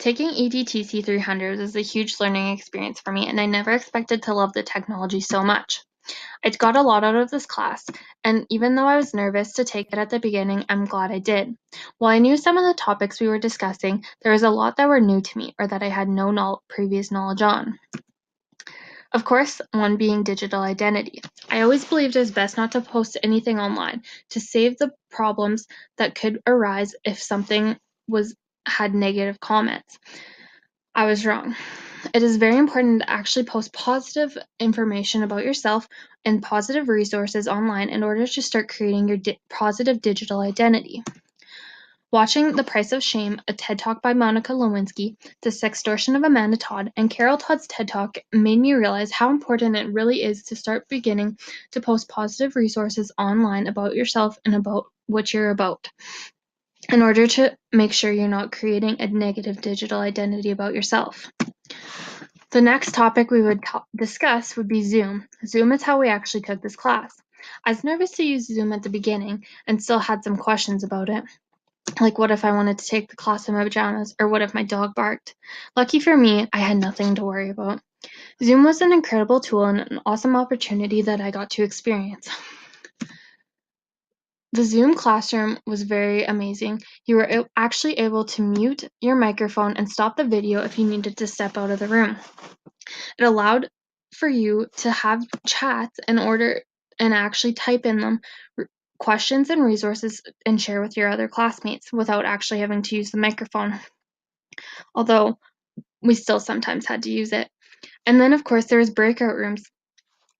Taking EDTC 300 was a huge learning experience for me, and I never expected to love the technology so much. I got a lot out of this class, and even though I was nervous to take it at the beginning, I'm glad I did. While I knew some of the topics we were discussing, there was a lot that were new to me or that I had no previous knowledge on. Of course, one being digital identity. I always believed it was best not to post anything online to save the problems that could arise if something had negative comments. I was wrong. It is very important to actually post positive information about yourself and positive resources online in order to start creating your positive digital identity. Watching The Price of Shame, a TED Talk by Monica Lewinsky, The Sextortion of Amanda Todd, and Carol Todd's TED Talk made me realize how important it really is to start beginning to post positive resources online about yourself and about what you're about, in order to make sure you're not creating a negative digital identity about yourself. The next topic we would discuss would be Zoom. Zoom is how we actually took this class. I was nervous to use Zoom at the beginning and still had some questions about it. Like, what if I wanted to take the class in my pajamas, or what if my dog barked? Lucky for me, I had nothing to worry about. Zoom was an incredible tool and an awesome opportunity that I got to experience. The Zoom classroom was very amazing. You were actually able to mute your microphone and stop the video if you needed to step out of the room. It allowed for you to have chats and actually type in them questions and resources and share with your other classmates without actually having to use the microphone, although we still sometimes had to use it. And then, of course, there was breakout rooms,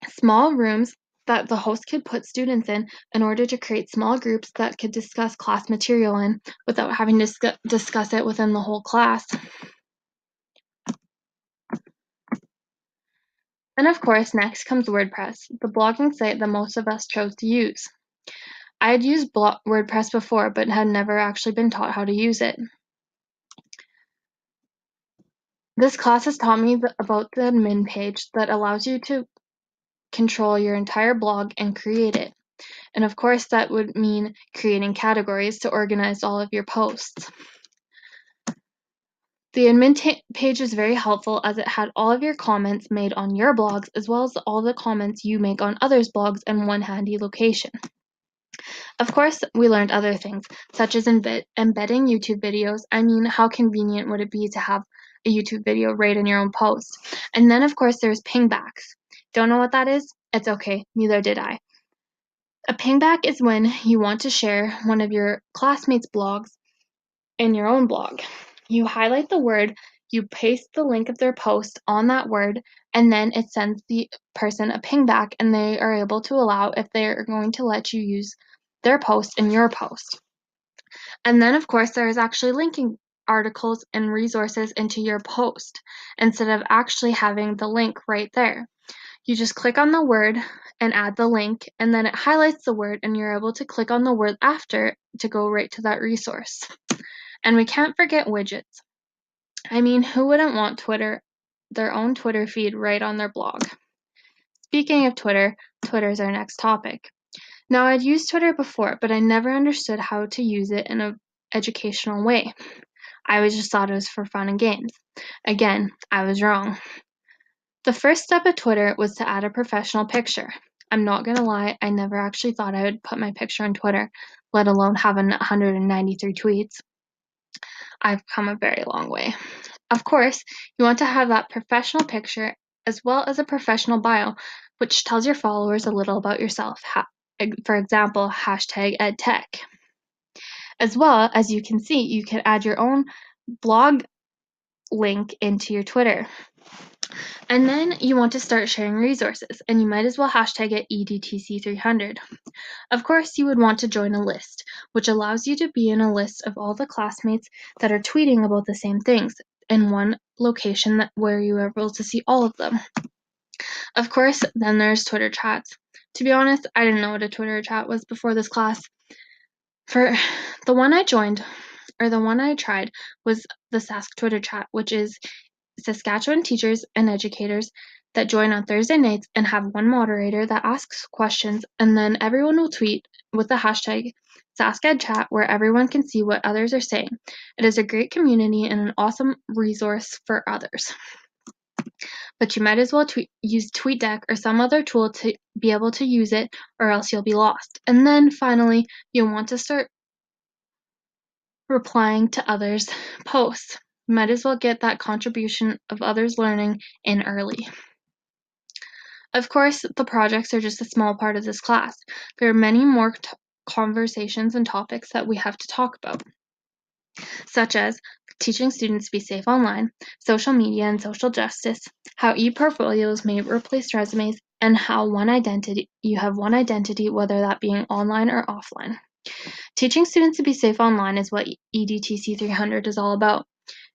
small rooms that the host could put students in order to create small groups that could discuss class material in without having to discuss it within the whole class. And of course, next comes WordPress, the blogging site that most of us chose to use. I had used WordPress before, but had never actually been taught how to use it. This class has taught me about the admin page that allows you to control your entire blog and create it. And of course, that would mean creating categories to organize all of your posts. The admin page is very helpful as it had all of your comments made on your blogs as well as all the comments you make on others' blogs in one handy location. Of course, we learned other things, such as embedding YouTube videos. I mean, how convenient would it be to have a YouTube video right in your own post? And then, of course, there's pingbacks. Don't know what that is? It's okay, neither did I. A pingback is when you want to share one of your classmates' blogs in your own blog. You highlight the word, you paste the link of their post on that word, and then it sends the person a pingback, and they are able to allow if they're going to let you use their post in your post. And then, of course, there is actually linking articles and resources into your post instead of actually having the link right there. You just click on the word and add the link, and then it highlights the word, and you're able to click on the word after to go right to that resource. And we can't forget widgets. I mean, who wouldn't want their own Twitter feed right on their blog? Speaking of Twitter, Twitter's our next topic. Now, I'd used Twitter before, but I never understood how to use it in an educational way. I always just thought it was for fun and games. Again, I was wrong. The first step of Twitter was to add a professional picture. I'm not gonna lie, I never actually thought I would put my picture on Twitter, let alone have 193 tweets. I've come a very long way. Of course, you want to have that professional picture as well as a professional bio, which tells your followers a little about yourself. For example, #EdTech. As well as you can see, you can add your own blog link into your Twitter. And then you want to start sharing resources, and you might as well hashtag it EDTC300. Of course, you would want to join a list, which allows you to be in a list of all the classmates that are tweeting about the same things in one location where you are able to see all of them. Of course, then there's Twitter chats. To be honest, I didn't know what a Twitter chat was before this class. For the one I joined, or the one I tried, was the Sask Twitter chat, which is Saskatchewan teachers and educators that join on Thursday nights and have one moderator that asks questions, and then everyone will tweet with the hashtag SaskEd Chat, where everyone can see what others are saying. It is a great community and an awesome resource for others. But you might as well use TweetDeck or some other tool to be able to use it, or else you'll be lost. And then finally, you'll want to start replying to others' posts. You might as well get that contribution of others learning in early. Of course, the projects are just a small part of this class. There are many more conversations and topics that we have to talk about, such as teaching students to be safe online, social media and social justice, how e-portfolios may replace resumes, and how you have one identity, whether that being online or offline. Teaching students to be safe online is what EDTC 300 is all about.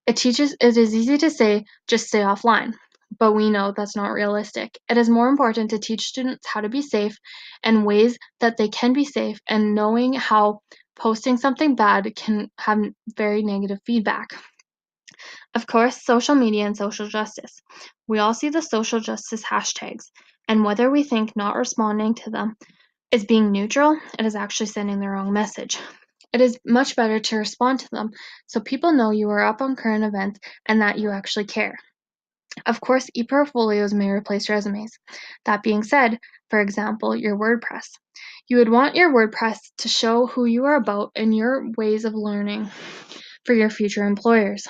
It is easy to say, just stay offline, but we know that's not realistic. It is more important to teach students how to be safe and ways that they can be safe, and knowing how posting something bad can have very negative feedback. Of course, social media and social justice. We all see the social justice hashtags, and whether we think not responding to them is being neutral, it is actually sending the wrong message. It is much better to respond to them so people know you are up on current events and that you actually care. Of course, e-portfolios may replace resumes. That being said, for example, your WordPress. You would want your WordPress to show who you are about and your ways of learning for your future employers.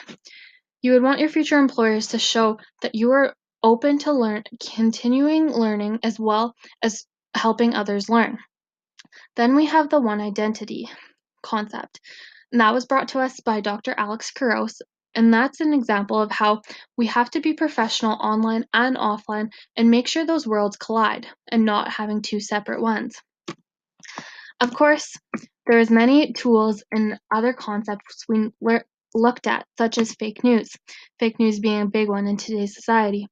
You would want your future employers to show that you are open to continuing learning as well as helping others learn. Then we have the one identity concept, and that was brought to us by Dr. Alex Couros, and that's an example of how we have to be professional online and offline and make sure those worlds collide and not having two separate ones. Of course, there's many tools and other concepts we looked at, such as fake news being a big one in today's society.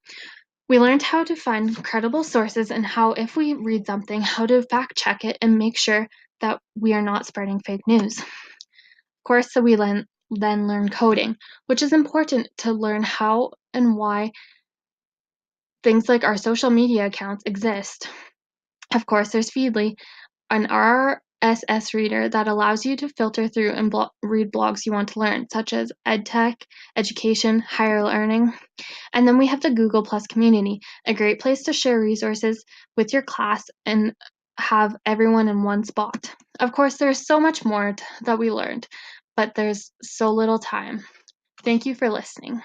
We learned how to find credible sources and how, if we read something, how to fact check it and make sure that we are not spreading fake news. Of course, so we then learn coding, which is important to learn how and why things like our social media accounts exist. Of course, there's Feedly, an RSS reader that allows you to filter through and read blogs you want to learn, such as EdTech, education, higher learning. And then we have the Google Plus community, a great place to share resources with your class and have everyone in one spot. Of course, there's so much more that we learned, but there's so little time. Thank you for listening.